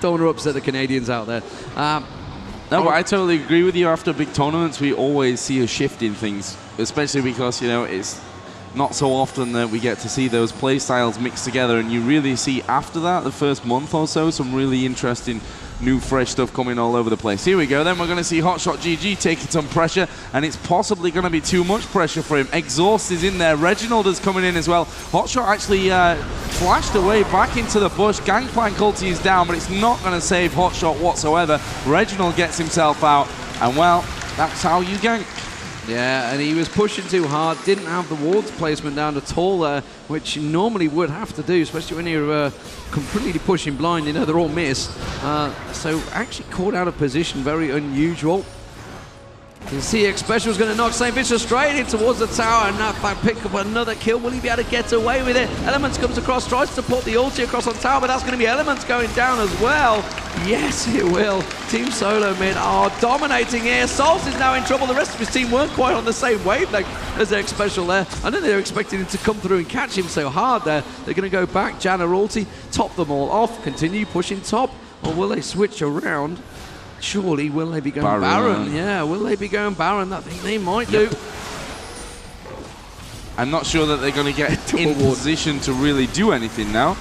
Don't want to upset the Canadians out there. No, but I totally agree with you. After big tournaments, we always see a shift in things, especially because, you know, it's not so often that we get to see those play styles mixed together, and you really see after that, the first month or so, some really interesting new fresh stuff coming all over the place. Here we go, then we're going to see Hotshot GG taking some pressure, and it's possibly going to be too much pressure for him. Exhaust is in there, Reginald is coming in as well. Hotshot actually flashed away back into the bush. Gangplank ulti is down, but it's not going to save Hotshot whatsoever. Reginald gets himself out, and well, that's how you gank. Yeah, and he was pushing too hard, didn't have the wards placement down at all there, which you normally would have to do, especially when you're completely pushing blind. You know, they're all missed. So actually caught out of position, very unusual. You can see CX Special is going to knock St. Vicious straight in towards the tower, and that pick up another kill. Will he be able to get away with it? Elements comes across, tries to put the ulti across on tower, but that's going to be Elements going down as well. Yes, it will. Team SoloMid are dominating here. Salt is now in trouble. The rest of his team weren't quite on the same wavelength as CX Special there. I don't think they were expecting him to come through and catch him so hard there. They're going to go back. Janna ulti, top them all off, continue pushing top, or will they switch around? Surely, will they be going Baron? Yeah, will they be going Baron? I think they might do. I'm not sure that they're going to get in position to really do anything now.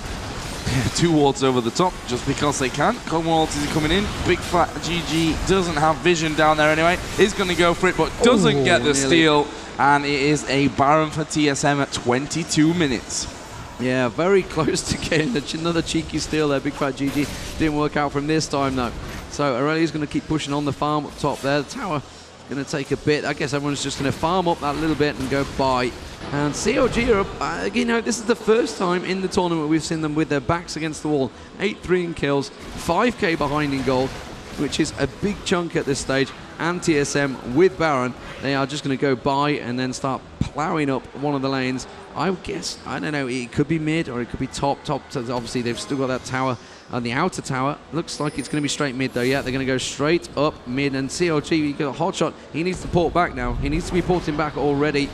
2 wards over the top, just because they can. Cogmore is coming in. Big Fat GG doesn't have vision down there anyway. Is going to go for it, but doesn't get the steal. And it is a Baron for TSM at 22 minutes. Yeah, very close to getting another cheeky steal there. Big Fat GG didn't work out from this time though. So Aurelia's going to keep pushing on the farm up top there. The tower going to take a bit. I guess everyone's just going to farm up that little bit and go by. And CLG are up. You know, this is the first time in the tournament we've seen them with their backs against the wall. 8-3 in kills, 5k behind in gold, which is a big chunk at this stage. And TSM with Baron, they are just going to go by and then start plowing up one of the lanes. I would guess, I don't know, it could be mid or it could be top. Obviously, they've still got that tower on the outer tower. Looks like it's going to be straight mid though. Yeah, they're going to go straight up mid. And CLG, you got a hot shot. He needs to port back now. He needs to be porting back already.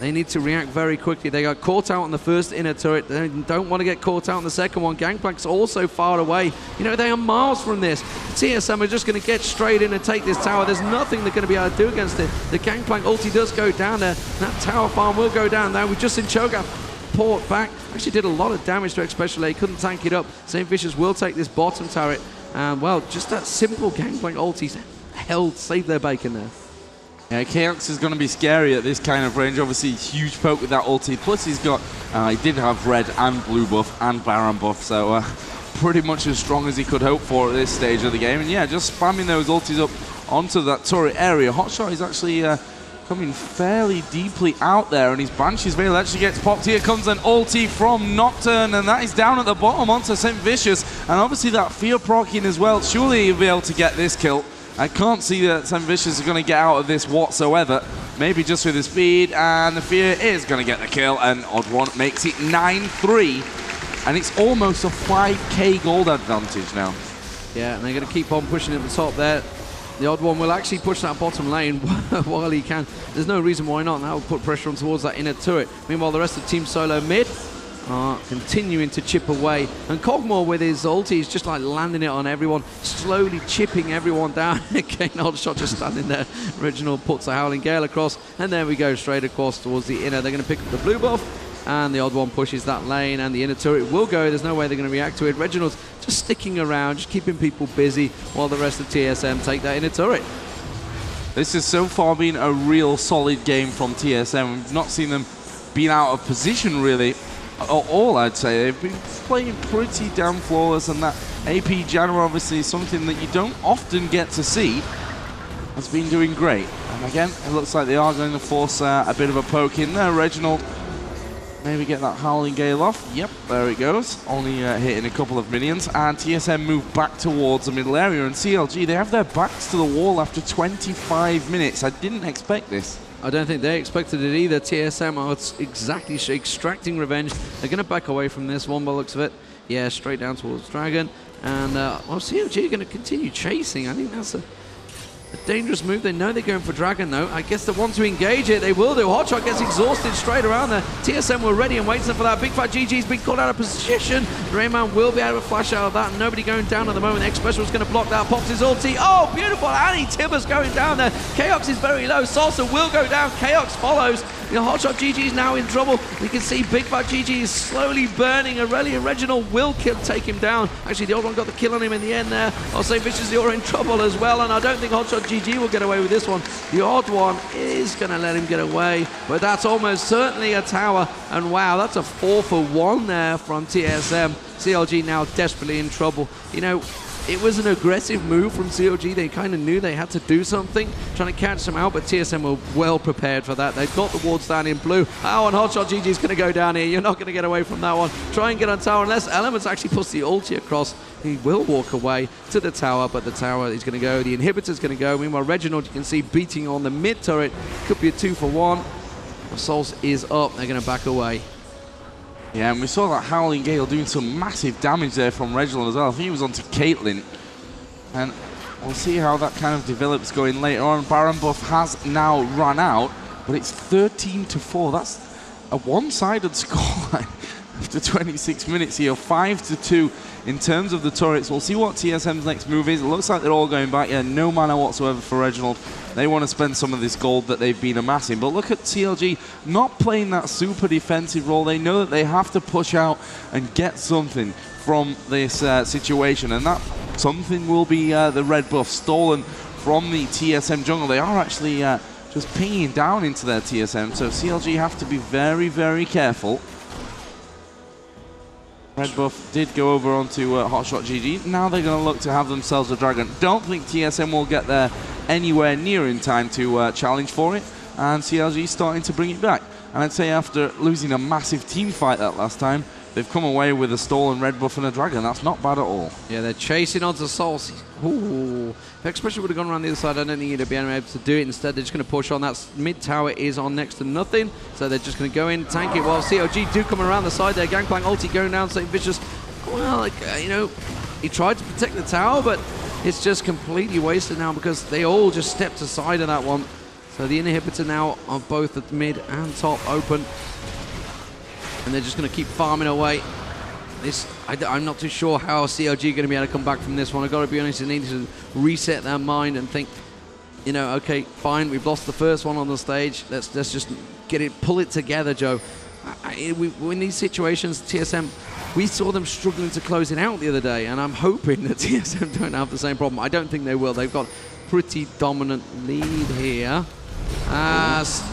They need to react very quickly. They got caught out on the first inner turret. They don't want to get caught out on the second one. Gangplank's also far away. You know, they are miles from this. TSM are just going to get straight in and take this tower. There's nothing they're going to be able to do against it. The Gangplank ulti does go down there. That tower farm will go down there. We've just seen Cho'Gath port back. Actually did a lot of damage to Especially. Couldn't tank it up. St. Vicious will take this bottom turret. And, well, just that simple Gangplank ulti saved their bacon there. Yeah, KX is going to be scary at this kind of range. Obviously, huge poke with that ulti. Plus, he did have red and blue buff and Baron buff, so pretty much as strong as he could hope for at this stage of the game. And yeah, just spamming those ultis up onto that turret area. Hotshot is actually coming fairly deeply out there, and his Banshee's Veil actually gets popped. Here comes an ulti from Nocturne, and that is down at the bottom onto St. Vicious. And obviously that fear proccing as well. Surely he'll be able to get this kill. I can't see that St. Vicious is going to get out of this whatsoever. Maybe just with his speed, and the Fear is going to get the kill, and Odd One makes it 9-3, and it's almost a 5k gold advantage now. Yeah, and they're going to keep on pushing at the top there. The Odd One will actually push that bottom lane while he can. There's no reason why not, and that will put pressure on towards that inner turret. Meanwhile, the rest of Team SoloMid are continuing to chip away, and Cogmore with his ulti is just like landing it on everyone, slowly chipping everyone down. Again, Oddshot just standing there. Reginald puts a Howling Gale across, and then we go straight across towards the inner. They're going to pick up the blue buff, and the Odd One pushes that lane, and the inner turret will go. There's no way they're going to react to it. Reginald's just sticking around, just keeping people busy, while the rest of TSM take that inner turret. This has so far been a real solid game from TSM. We've not seen them being out of position really. All I'd say, they've been playing pretty damn flawless, and that AP Janna obviously is something that you don't often get to see. Has been doing great. And again, it looks like they are going to force a bit of a poke in there. Reginald, maybe get that Howling Gale off. Yep, there it goes. Only hitting a couple of minions. And TSM move back towards the middle area. And CLG, they have their backs to the wall after 25 minutes. I didn't expect this. I don't think they expected it either. TSM are exactly extracting revenge. They're going to back away from this one by the looks of it. Yeah, straight down towards Dragon. And, well, CLG are going to continue chasing. I think that's a dangerous move. They know they're going for Dragon, though. I guess they want to engage it. They will do. Hotshot gets exhausted straight around there. TSM were ready and waiting for that. Big Fat GG's been caught out of position. Rayman will be able to flash out of that. Nobody going down at the moment. X-Special is going to block that. Pops his ulti. Oh, beautiful. Annie Tibbers going down there. Chaos is very low. Salsa will go down. Chaos follows. You know, Hotshot GG is now in trouble. We can see Big Fat GG is slowly burning. Aurelia and Reginald will take him down. Actually, the Odd One got the kill on him in the end there. I'll say Vicious, you're in trouble as well, and I don't think Hotshot GG will get away with this one. The Odd One is going to let him get away, but that's almost certainly a tower. And wow, that's a 4-for-1 there from TSM. CLG now desperately in trouble. You know, it was an aggressive move from CLG. They kind of knew they had to do something, trying to catch them out, but TSM were well prepared for that. They've got the wards down in blue. Oh, and Hotshot GG is going to go down here. You're not going to get away from that one. Try and get on tower, unless Elements actually puts the ulti across. He will walk away to the tower, but the tower is going to go. The inhibitor's going to go. Meanwhile, Reginald, you can see beating on the mid turret. Could be a 2-for-1. Assault is up. They're going to back away. Yeah, and we saw that Howling Gale doing some massive damage there from Reginald as well. I think he was onto Caitlyn. And we'll see how that kind of develops going later on. Baron buff has now run out, but it's 13-4. That's a one-sided scoreline after 26 minutes here. 5-2 in terms of the turrets. We'll see what TSM's next move is. It looks like they're all going back. Yeah, no mana whatsoever for Reginald. They want to spend some of this gold that they've been amassing. But look at CLG not playing that super defensive role. They know that they have to push out and get something from this situation. And that something will be the red buff stolen from the TSM jungle. They are actually just pinging down into their TSM. So CLG have to be very, very careful. Red buff did go over onto Hotshot GG. Now they're going to look to have themselves a dragon. Don't think TSM will get there anywhere near in time to challenge for it. And CLG starting to bring it back. And I'd say after losing a massive team fight that last time, they've come away with a stolen red buff and a dragon. That's not bad at all. Yeah, they're chasing onto Souls. Ooh. If Expression would have gone around the other side, I don't think he'd be able to do it. Instead, they're just going to push on. That mid tower is on next to nothing. So they're just going to go in, tank it, while CLG do come around the side there. Gangplank ulti going down, St. Vicious. Well, like, you know, he tried to protect the tower, but it's just completely wasted now because they all just stepped aside of that one. So the inhibitor now are both at mid and top open. And they're just going to keep farming away. I'm not too sure how CLG are going to be able to come back from this one. I've got to be honest, they need to reset their mind and think, you know, okay, fine, we've lost the first one on the stage. Let's just pull it together, Joe. In these situations, TSM, we saw them struggling to close it out the other day, and I'm hoping that TSM don't have the same problem. I don't think they will. They've got pretty dominant lead here.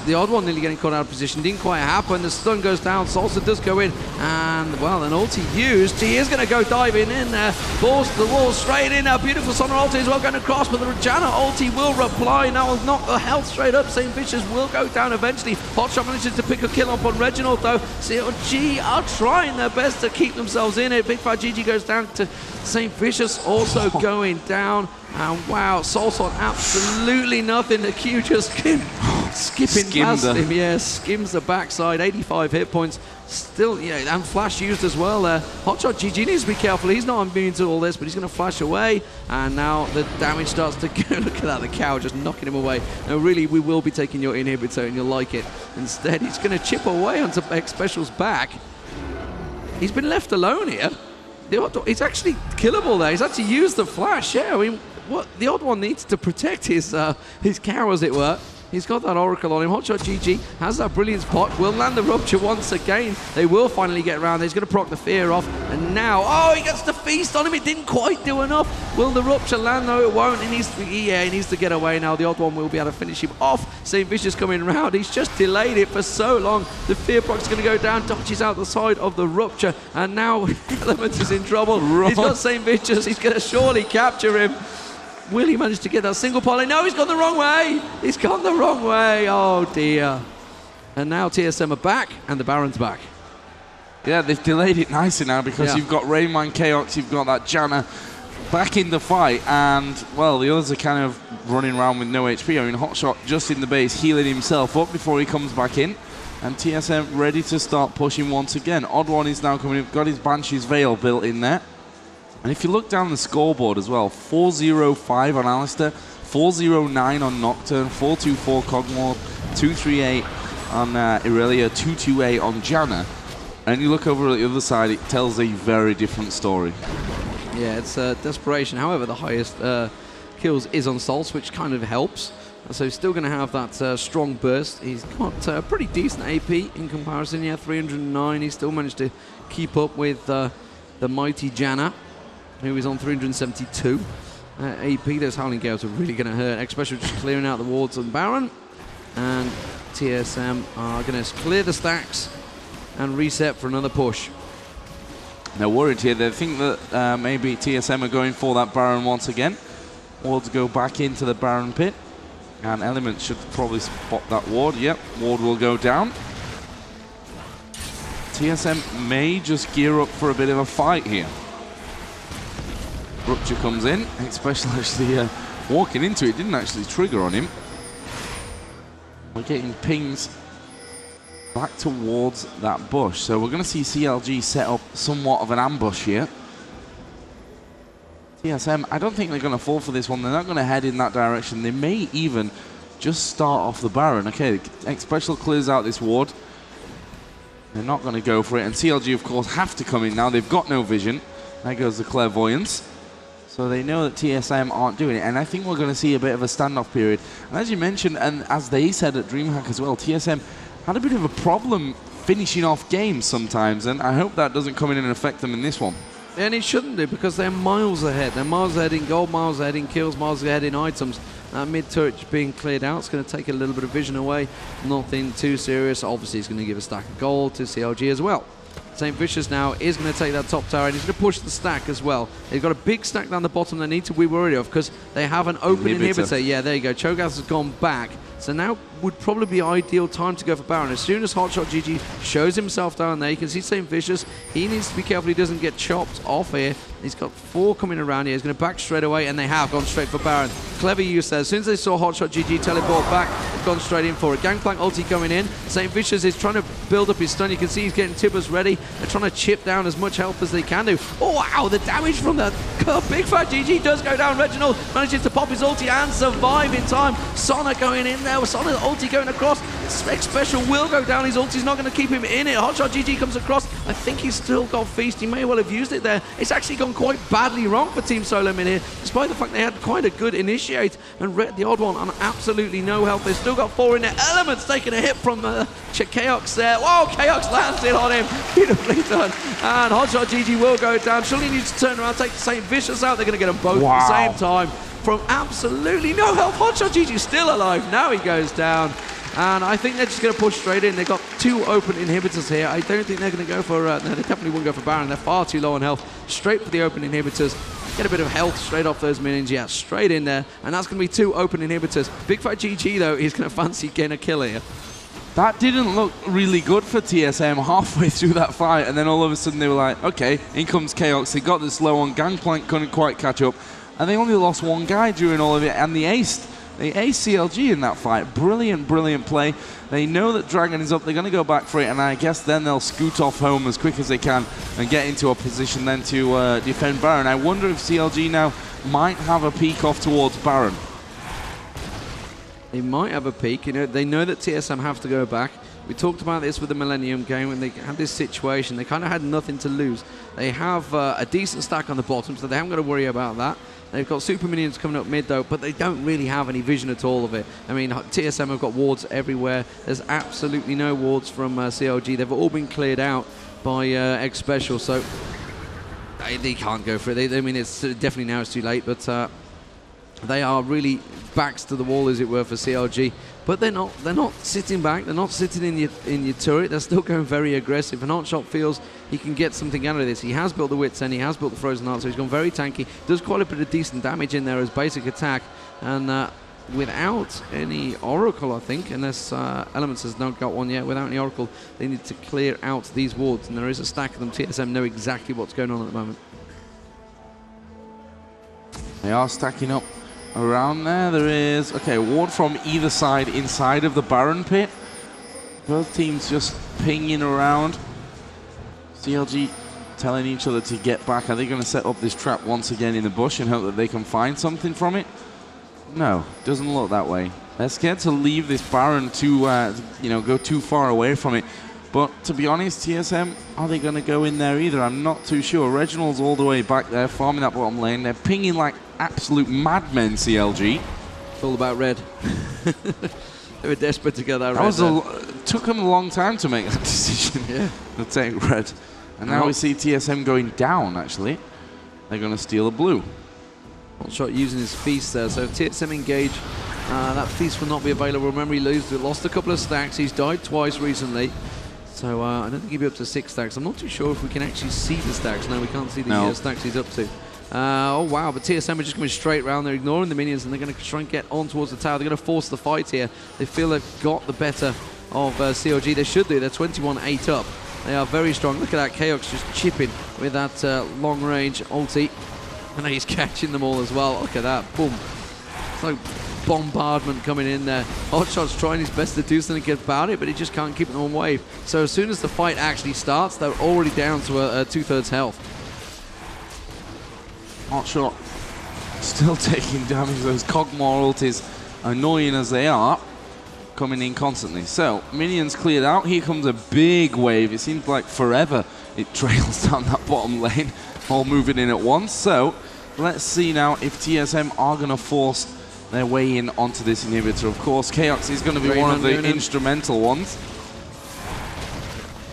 The odd one nearly getting caught out of position. Didn't quite happen. The stun goes down. Salsa does go in. And, well, an ulti used. He is going to go diving in there. Force the wall straight in. A beautiful Sonar ulti as well going across. But the Regina ulti will reply. Now will knock the health straight up. St. Vicious will go down eventually. Hotshot manages to pick a kill up on Reginald, though. CLG are trying their best to keep themselves in it. Big Fat GG goes down to St. Vicious also going down. And wow, Solson absolutely nothing. The Q just skipping past him. Yeah, skims the backside. 85 hit points. Still, yeah, and flash used as well there. Hotshot GG needs to be careful. He's not immune to all this, but he's going to flash away. And now the damage starts to go. Look at that, the cow just knocking him away. Now, really, we will be taking your inhibitor, and you'll like it. Instead, he's going to chip away onto X Special's back. He's been left alone here. He's actually killable there. He's actually used the flash. Yeah, I mean, what the odd one needs to protect his cow, as it were. He's got that Oracle on him. Hotshot GG has that brilliant spot. Will land the Rupture once again. They will finally get around. He's going to proc the Fear off. And now, oh, he gets the Feast on him. It didn't quite do enough. Will the Rupture land? No, it won't. He needs to get away now. The odd one will be able to finish him off. St. Vicious coming around. He's just delayed it for so long. The Fear proc's going to go down. Dodges out the side of the Rupture. And now Element is in trouble. He's got St. Vicious. He's going to surely capture him. Will he manage to get that single poly? No, he's gone the wrong way. He's gone the wrong way. Oh, dear. And now TSM are back, and the Baron's back. Yeah, they've delayed it nicely now because you've got Rayman Chaos, you've got that Janna back in the fight, and, well, the others are kind of running around with no HP. I mean, Hotshot just in the base, healing himself up before he comes back in. And TSM ready to start pushing once again. Odd One is now coming in, got his Banshee's Veil built in there. And if you look down the scoreboard as well, 405 on Alistair, 409 on Nocturne, 424 Cogmore, 238 on Irelia, 228 on Janna. And you look over at the other side, it tells a very different story. Yeah, it's desperation. However, the highest kills is on Salts, which kind of helps. So he's still going to have that strong burst. He's got a pretty decent AP in comparison. Yeah, 309. He still managed to keep up with the mighty Janna, who is on 372. AP, those Howling Gales are really going to hurt. Especially just clearing out the wards on Baron. And TSM are going to clear the stacks and reset for another push. They're worried here. They think that maybe TSM are going for that Baron once again. Wards go back into the Baron pit. And Element should probably spot that ward. Yep, ward will go down. TSM may just gear up for a bit of a fight here. Rupture comes in, especially actually walking into it, didn't actually trigger on him. We're getting pings back towards that bush. So we're going to see CLG set up somewhat of an ambush here. TSM, I don't think they're going to fall for this one. They're not going to head in that direction. They may even just start off the Baron. Okay, X-Special clears out this ward. They're not going to go for it. And CLG, of course, have to come in now. They've got no vision. There goes the Clairvoyance. So they know that TSM aren't doing it. And I think we're going to see a bit of a standoff period. And as you mentioned, and as they said at DreamHack as well, TSM had a bit of a problem finishing off games sometimes. And I hope that doesn't come in and affect them in this one. And it shouldn't do, because they're miles ahead. They're miles ahead in gold, miles ahead in kills, miles ahead in items. That mid turret being cleared out. It's going to take a little bit of vision away. Nothing too serious. Obviously, it's going to give a stack of gold to CLG as well. St. Vicious now is going to take that top tower, and he's going to push the stack as well. They've got a big stack down the bottom they need to be worried of because they have an open inhibitor. Yeah, there you go. Cho'Gath has gone back. So now would probably be ideal time to go for Baron. As soon as Hotshot GG shows himself down there, you can see St. Vicious. He needs to be careful he doesn't get chopped off here. He's got 4 coming around here. He's going to back straight away, and they have gone straight for Baron. Clever use there. As soon as they saw Hotshot GG teleport back, they've gone straight in for it. Gangplank ulti coming in. St. Vicious is trying to build up his stun. You can see he's getting Tibbers ready. They're trying to chip down as much health as they can do. Oh, wow, the damage from that big fat GG does go down. Reginald manages to pop his ulti and survive in time. Sona going in there. Sona ulti going across. X Special will go down. His ulti's not going to keep him in it. Hotshot GG comes across. I think he's still got Feast. He may well have used it there. It's actually gone quite badly wrong for Team SoloMid here, despite the fact they had quite a good initiate and the odd one on absolutely no health. They've still got 4 in there. Elements taking a hit from Chaos there. Whoa, Chaos lands it on him. Beautifully done. And Hotshot GG will go down. Surely needs to turn around, take the St. Vicious out. They're going to get them both at the same time. From absolutely no health. Hotshot GG still alive. Now he goes down. And I think they're just going to push straight in. They've got 2 open inhibitors here. I don't think they're going to go for... no, they definitely won't go for Baron. They're far too low on health. Straight for the open inhibitors. Get a bit of health straight off those minions. Yeah, straight in there. And that's going to be 2 open inhibitors. Big Fat GG, though, is going to fancy getting a kill here. That didn't look really good for TSM halfway through that fight. And then all of a sudden they were like, okay, in comes Chaos. They got this low on. Gangplank couldn't quite catch up. And they only lost 1 guy during all of it. And they aced CLG in that fight. Brilliant, brilliant play. They know that Dragon is up. They're going to go back for it, and I guess then they'll scoot off home as quick as they can and get into a position then to defend Baron. I wonder if CLG now might have a peek off towards Baron. They might have a peek. You know, they know that TSM have to go back. We talked about this with the Millennium game when they had this situation. They kind of had nothing to lose. They have a decent stack on the bottom, so they haven't got to worry about that. They've got super minions coming up mid, though, but they don't really have any vision at all of it. I mean, TSM have got wards everywhere. There's absolutely no wards from CLG. They've all been cleared out by X Special, so they can't go for it. I mean, it's definitely now it's too late, but they are really backs to the wall, as it were, for CLG. But they're not sitting back. They're not sitting in your turret. They're still going very aggressive. And Hotshot feels he can get something out of this. He has built the Wits End. He has built the Frozen Heart, so he's gone very tanky. Does quite a bit of decent damage in there as basic attack. And without any Oracle, I think, unless Elements has not got one yet, without any Oracle, they need to clear out these wards. And there is a stack of them. TSM know exactly what's going on at the moment. They are stacking up. Around there, there is, okay, ward from either side inside of the Baron pit. Both teams just pinging around. CLG telling each other to get back. Are they going to set up this trap once again in the bush and hope that they can find something from it? No, doesn't look that way. They're scared to leave this Baron to, go too far away from it. But to be honest, TSM, are they going to go in there either? I'm not too sure. Reginald's all the way back there, farming that bottom lane. They're pinging like absolute madmen, CLG. It's all about red. They were desperate to get that red. Took them a long time to make that decision. Yeah. To take red. And now we see TSM going down, actually. They're going to steal a blue. Hotshot using his feast there. So if TSM engage, that feast will not be available. Remember, he lost a couple of stacks. He's died twice recently. So I don't think he'll be up to 6 stacks. I'm not too sure if we can actually see the stacks. No, we can't see the stacks he's up to. Oh, wow, but TSM are just coming straight around. They're ignoring the minions, and they're going to try and get on towards the tower. They're going to force the fight here. They feel they've got the better of CLG. They should do. They're 21-8 up. They are very strong. Look at that. Chaos just chipping with that long-range ulti. And he's catching them all as well. Look at that. Boom. It's like bombardment coming in there. Hotshot's trying his best to do something about it, but he just can't keep them on wave. So as soon as the fight actually starts, they're already down to a 2/3 health. Hotshot still taking damage. Those Cogmore ultis, annoying as they are, coming in constantly. So, minions cleared out. Here comes a big wave. It seems like forever it trails down that bottom lane, all moving in at once. So, let's see now if TSM are going to force their way in onto this inhibitor. Of course, Chaos is going to be one of the instrumental ones.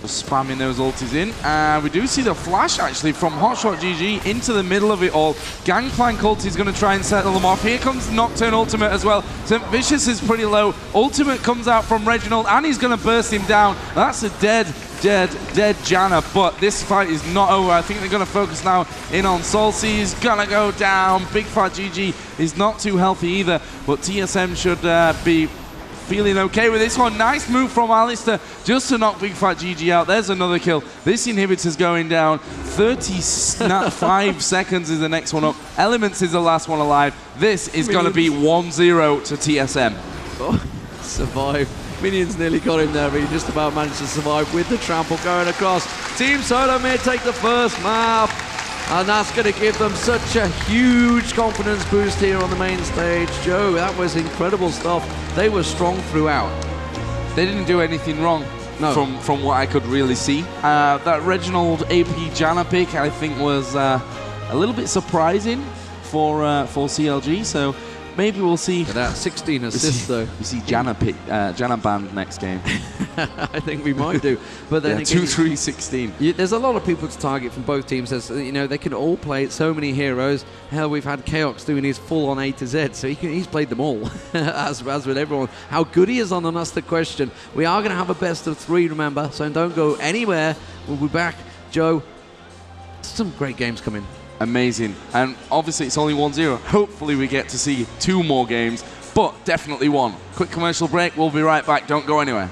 Just spamming those ultis in. And we do see the flash, actually, from Hotshot GG into the middle of it all. Gangplank ult is going to try and settle them off. Here comes Nocturne Ultimate as well. St. Vicious is pretty low. Ultimate comes out from Reginald, and he's going to burst him down. That's a dead Janna, but this fight is not over. I think they're going to focus now in on Solsi. He's going to go down. Big Fat GG is not too healthy either, but TSM should be feeling okay with this one. Nice move from Alistair just to knock Big Fat GG out. There's another kill. This inhibitor's going down. 35 seconds is the next one up. Elements is the last one alive. This is going to be 1-0 to TSM. Oh, survive. Minions nearly got him there, but he just about managed to survive with the trample going across. Team SoloMid take the first map, and that's going to give them such a huge confidence boost here on the main stage. Joe, that was incredible stuff. They were strong throughout. They didn't do anything wrong. No. From what I could really see. That Reginald AP Janna pick, I think, was a little bit surprising for CLG, so maybe we'll see. That 16 assists, though. You see Janna banned next game. I think we might do. But then yeah, 2-3-16. There's a lot of people to target from both teams. As you know, they can all play so many heroes. Hell, we've had Chaos doing his full-on A to Z, so he's played them all, as with everyone. How good he is on them, that's the question. We are going to have a best of 3, remember, so don't go anywhere. We'll be back. Joe, some great games coming. Amazing. And obviously it's only 1-0. Hopefully we get to see 2 more games, but definitely 1. Quick commercial break. We'll be right back. Don't go anywhere.